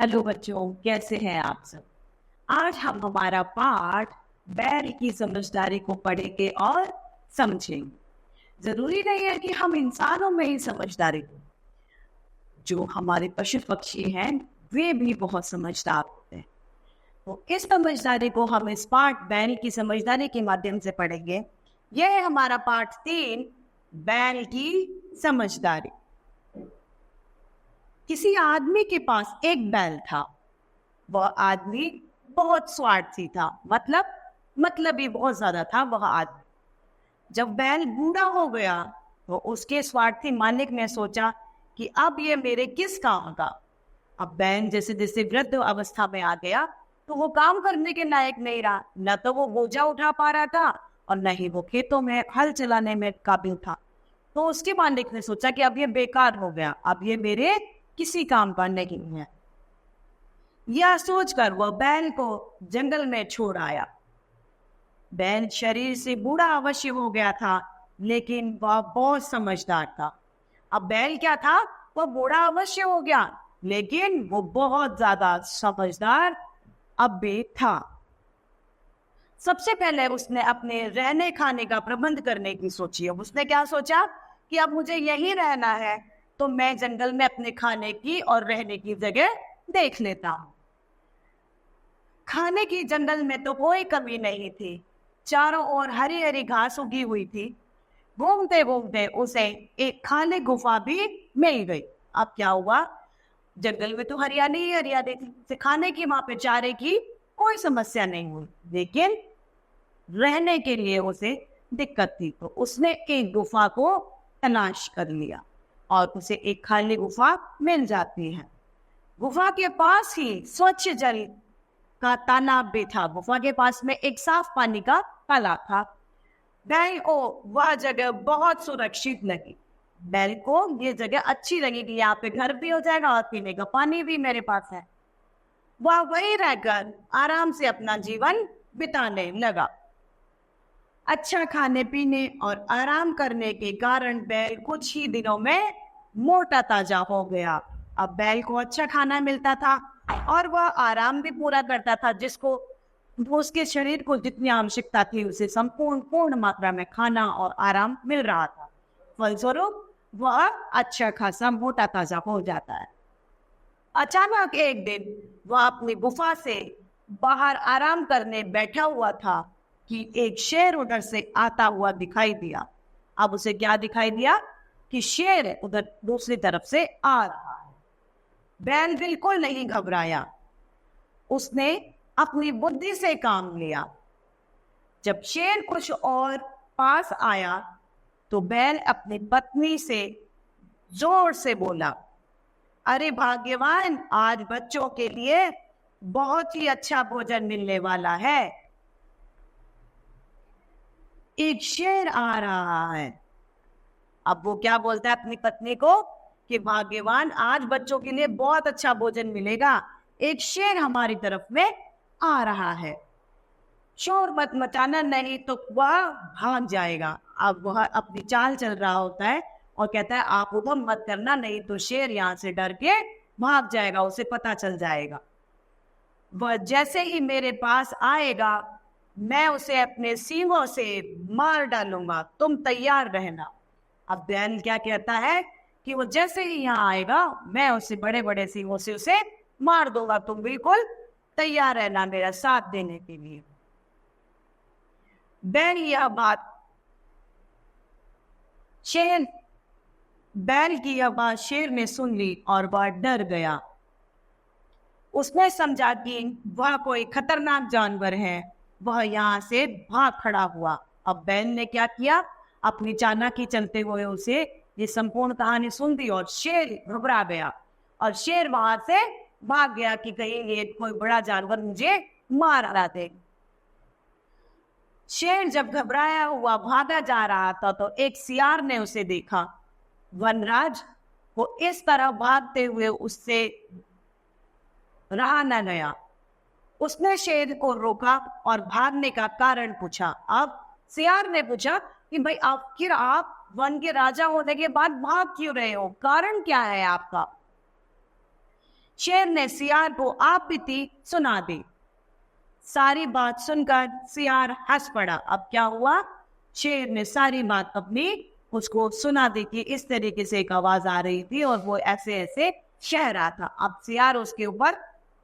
Hello बच्चों, कैसे हैं आप सब। आज हम हमारा पाठ बैल की समझदारी को पढ़ेंगे और समझेंगे। जरूरी नहीं है कि हम इंसानों में ही समझदारी हो, जो हमारे पशु पक्षी हैं वे भी बहुत समझदार होते हैं। तो इस समझदारी को हम इस पाठ बैल की समझदारी के माध्यम से पढ़ेंगे। यह है हमारा पाठ 3, बैल की समझदारी। किसी आदमी के पास एक बैल था। वह आदमी बहुत स्वार्थी था, मतलब ही बहुत ज्यादा था वह आदमी। जब बैल बूढ़ा हो गया तो उसके स्वार्थी मालिक ने सोचा कि अब ये मेरे किस काम का। अब बैल जैसे जैसे वृद्ध अवस्था में आ गया तो वो काम करने के लायक नहीं रहा। न तो वो बोझा उठा पा रहा था और न ही वो खेतों में हल चलाने में काबिल था। तो उसके मालिक ने सोचा कि अब ये बेकार हो गया, अब ये मेरे किसी काम का नहीं है। यह सोचकर वह बैल को जंगल में छोड़ आया। बैल शरीर से बूढ़ा अवश्य हो गया था, लेकिन वह बहुत समझदार था। अब बैल क्या था, वह बूढ़ा अवश्य हो गया, लेकिन वो बहुत ज्यादा समझदार अब भी था। सबसे पहले उसने अपने रहने खाने का प्रबंध करने की सोची। अब उसने क्या सोचा कि अब मुझे यहीं रहना है, तो मैं जंगल में अपने खाने की और रहने की जगह देख लेता हूं। खाने की जंगल में तो कोई कमी नहीं थी। चारों ओर हरी हरी घास उगी हुई थी। घूमते घूमते उसे एक खाली गुफा भी मिल गई। अब क्या हुआ, जंगल में तो हरियाली ही हरियाली थी। उसे खाने की, वहां पे चारे की कोई समस्या नहीं हुई, लेकिन रहने के लिए उसे दिक्कत थी। तो उसने एक गुफा को तलाश कर लिया और उसे एक खाली गुफा मिल जाती है। गुफा के पास ही स्वच्छ जल का तालाब भी था। गुफा के पास में एक साफ पानी का तालाब था। बैल को वह जगह बहुत सुरक्षित लगी। बैल को ये जगह अच्छी लगी कि यहाँ पे घर भी हो जाएगा और पीने का पानी भी मेरे पास है। वह वहीं रहकर आराम से अपना जीवन बिताने लगा। अच्छा खाने पीने और आराम करने के कारण बैल कुछ ही दिनों में मोटा ताजा हो गया। अब बैल को अच्छा खाना मिलता था और वह आराम भी पूरा करता था, जिसको उसके शरीर को जितनी आवश्यकता थी उसे पूर्ण मात्रा में खाना और आराम मिल रहा था। फलस्वरूप वह अच्छा खासा मोटा ताजा हो जाता है। अचानक एक दिन वह अपनी गुफा से बाहर आराम करने बैठा हुआ था कि एक शेर उधर से आता हुआ दिखाई दिया। अब उसे क्या दिखाई दिया कि शेर उधर दूसरी तरफ से आ रहा है। बैल बिल्कुल नहीं घबराया। उसने अपनी बुद्धि से काम लिया। जब शेर कुछ और पास आया तो बैल अपनी पत्नी से जोर से बोला, अरे भाग्यवान, आज बच्चों के लिए बहुत ही अच्छा भोजन मिलने वाला है। एक शेर आ रहा है। अब वो क्या बोलता है अपनी पत्नी को कि भाग्यवान, आज बच्चों के लिए बहुत अच्छा भोजन मिलेगा, एक शेर हमारी तरफ में आ रहा है। शोर मत मचाना, नहीं तो वह भाग जाएगा। अब वह अपनी चाल चल रहा होता है और कहता है, आप उधम मत करना, नहीं तो शेर यहाँ से डर के भाग जाएगा, उसे पता चल जाएगा। वह जैसे ही मेरे पास आएगा मैं उसे अपने सींगों से मार डालूंगा, तुम तैयार रहना। अब बैल क्या कहता है कि वो जैसे ही यहाँ आएगा मैं उसे बड़े बड़े सींगों से उसे मार दूंगा, तुम बिल्कुल तैयार रहना मेरा साथ देने के लिए। बैल यह बात शेर ने सुन ली और वह डर गया। उसने समझा कि वह कोई खतरनाक जानवर है। वह यहाँ से भाग खड़ा हुआ। अब बैल ने क्या किया, अपनी चालाकी चलते हुए उसे ये संपूर्ण कहानी सुन दी और शेर घबरा गया और शेर वहां से भाग गया कि कहीं ये कोई बड़ा जानवर मुझे मार ना दे। शेर जब घबराया हुआ भागा जा रहा था तो एक सियार ने उसे देखा। वनराज को इस तरह भागते हुए उससे रहा न गया। उसने शेर को रोका और भागने का कारण पूछा। अब सियार ने पूछा कि भाई आखिर आप वन के राजा होने के बाद भाग क्यों रहे हो, कारण क्या है आपका। शेर ने सियार को आप बीती सुना दी। सारी बात सुनकर सियार हंस पड़ा। अब क्या हुआ, शेर ने सारी बात अपनी उसको सुना दी कि इस तरीके से एक आवाज आ रही थी और वो ऐसे ऐसे कह रहा था। अब सियार उसके ऊपर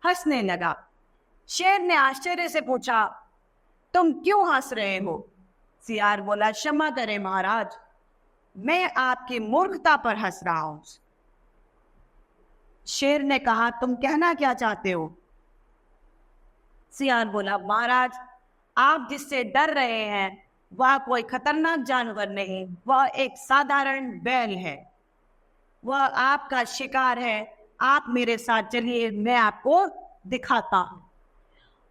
हंसने लगा। शेर ने आश्चर्य से पूछा, तुम क्यों हंस रहे हो? सियार बोला, क्षमा करें महाराज, मैं आपकी मूर्खता पर हंस रहा हूं। शेर ने कहा, तुम कहना क्या चाहते हो? सियार बोला, महाराज, आप जिससे डर रहे हैं वह कोई खतरनाक जानवर नहीं, वह एक साधारण बैल है। वह आपका शिकार है। आप मेरे साथ चलिए, मैं आपको दिखाता हूं।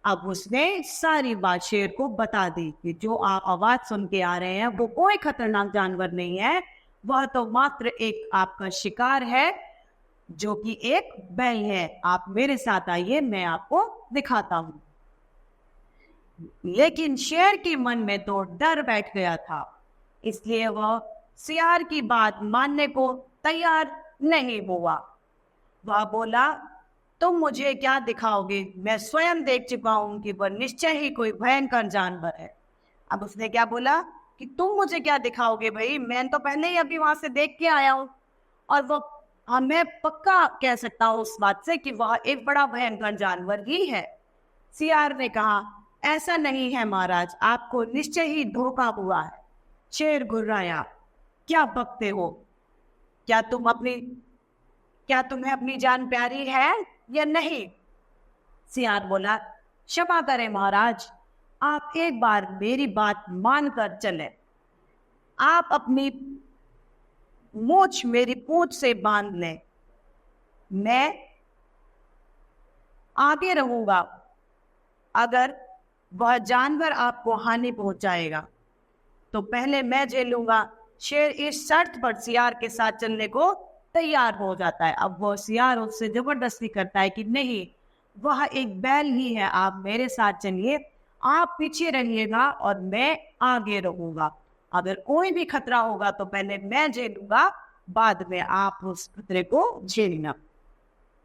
अब उसने सारी बात शेर को बता दी कि जो आप आवाज सुन के आ रहे हैं वो कोई खतरनाक जानवर नहीं है, वह तो मात्र एक आपका शिकार है जो कि एक बैल है। आप मेरे साथ आइए, मैं आपको दिखाता हूं। लेकिन शेर के मन में तो डर बैठ गया था, इसलिए वह सियार की बात मानने को तैयार नहीं हुआ। वह बोला, तुम मुझे क्या दिखाओगे? मैं स्वयं देख चुका हूं कि वह निश्चय ही कोई भयंकर जानवर है। अब उसने क्या बोला कि तुम मुझे क्या दिखाओगे? भाई, मैं तो पहले ही अभी वहां से देख के आया हूं और वो मैं पक्का कह सकता हूं उस बात से कि वह एक बड़ा भयंकर जानवर ही है। सियार ने कहा, ऐसा नहीं है महाराज, आपको निश्चय ही धोखा हुआ है। शेर घुर्राया, क्या बकते हो? क्या तुम्हें अपनी जान प्यारी है या नहीं? सियार बोला, क्षमा करें महाराज, आप एक बार मेरी बात मानकर चले। आप अपनी मूंछ मेरी पूंछ से बांध लें, मैं आगे रहूंगा। अगर वह जानवर आपको हानि पहुंचाएगा तो पहले मैं झेलूंगा। शेर इस शर्त पर सियार के साथ चलने को तैयार हो जाता है। अब वो सियार उससे जबरदस्ती करता है कि नहीं, वह एक बैल ही है, आप मेरे साथ चलिए, आप पीछे रहिएगा और मैं आगे रहूंगा। अगर कोई भी खतरा होगा तो पहले मैं झेलूंगा, बाद में आप उस खतरे को झेलना।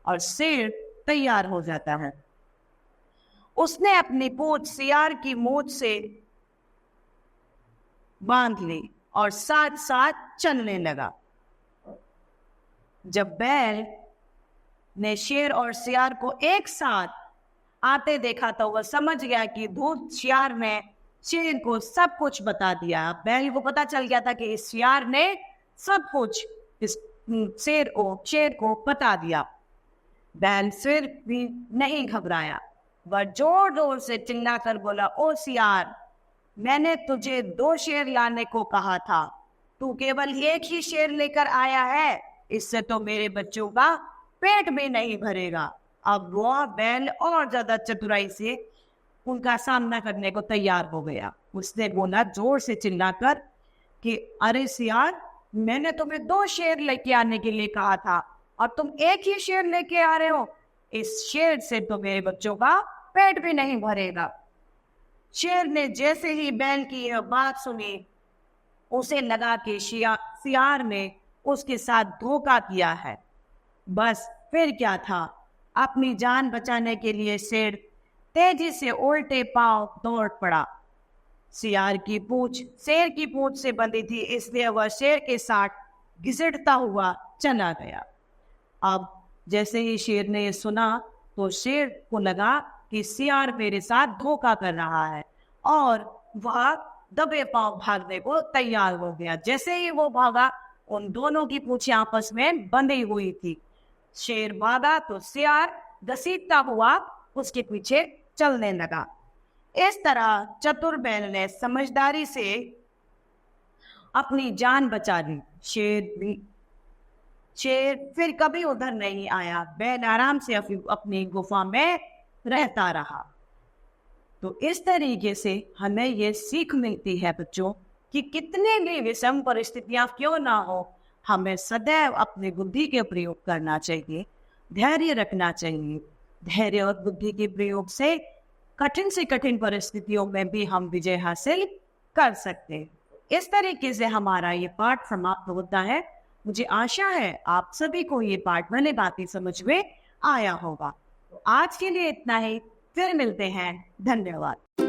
और शेर तैयार हो जाता है। उसने अपनी पूंछ सियार की मूंछ से बांध ली और साथ साथ चलने लगा। जब बैल ने शेर और सियार को एक साथ आते देखा तो वह समझ गया कि धूर्त सियार ने शेर को सब कुछ बता दिया। बैल को पता चल गया था कि इस सियार ने सब कुछ इस शेर को बता दिया। बैल फिर भी नहीं घबराया, वह जोर जोर से चिल्लाकर बोला, ओ सियार, मैंने तुझे 2 शेर लाने को कहा था, तू केवल एक ही शेर लेकर आया है, इससे तो मेरे बच्चों का पेट भी नहीं भरेगा। अब वह बैल और ज्यादा चतुराई से उनका सामना करने को तैयार हो गया। उसने बोला जोर से चिल्लाकर कि अरे सियार, मैंने तुम्हें 2 शेर लेके आने के लिए कहा था और तुम एक ही शेर लेके आ रहे हो, इस शेर से तो मेरे बच्चों का पेट भी नहीं भरेगा। शेर ने जैसे ही बैल की यह बात सुनी, उसे लगा कि सियार ने उसके साथ धोखा किया है। बस फिर क्या था, अपनी जान बचाने के लिए शेर तेजी से उल्टे पांव दौड़ पड़ा। शेर की पूंछ से बंधी थी, इसलिए वह शेर के साथ घिसटता हुआ चला गया। अब जैसे ही शेर ने ये सुना तो शेर को लगा कि सियार मेरे साथ धोखा कर रहा है और वह दबे पांव भागने को तैयार हो गया। जैसे ही वो भागा, उन दोनों की पूंछें आपस में बंधी हुई थी। शेर भागा तो सियार घसीटता हुआ उसके पीछे चलने लगा। इस तरह चतुर बैल ने समझदारी से अपनी जान बचा ली। शेर फिर कभी उधर नहीं आया। बैल आराम से अपनी गुफा में रहता रहा। तो इस तरीके से हमें ये सीख मिलती है बच्चों कि कितने भी विषम परिस्थितियां क्यों ना हो, हमें सदैव अपनी बुद्धि के प्रयोग करना चाहिए, धैर्य रखना चाहिए। धैर्य और बुद्धि के प्रयोग से कठिन परिस्थितियों में भी हम विजय हासिल कर सकते हैं। इस तरीके से हमारा ये पाठ समाप्त होता है। मुझे आशा है आप सभी को ये पाठ भले बातें समझ में आया होगा। तो आज के लिए इतना ही, फिर मिलते हैं। धन्यवाद।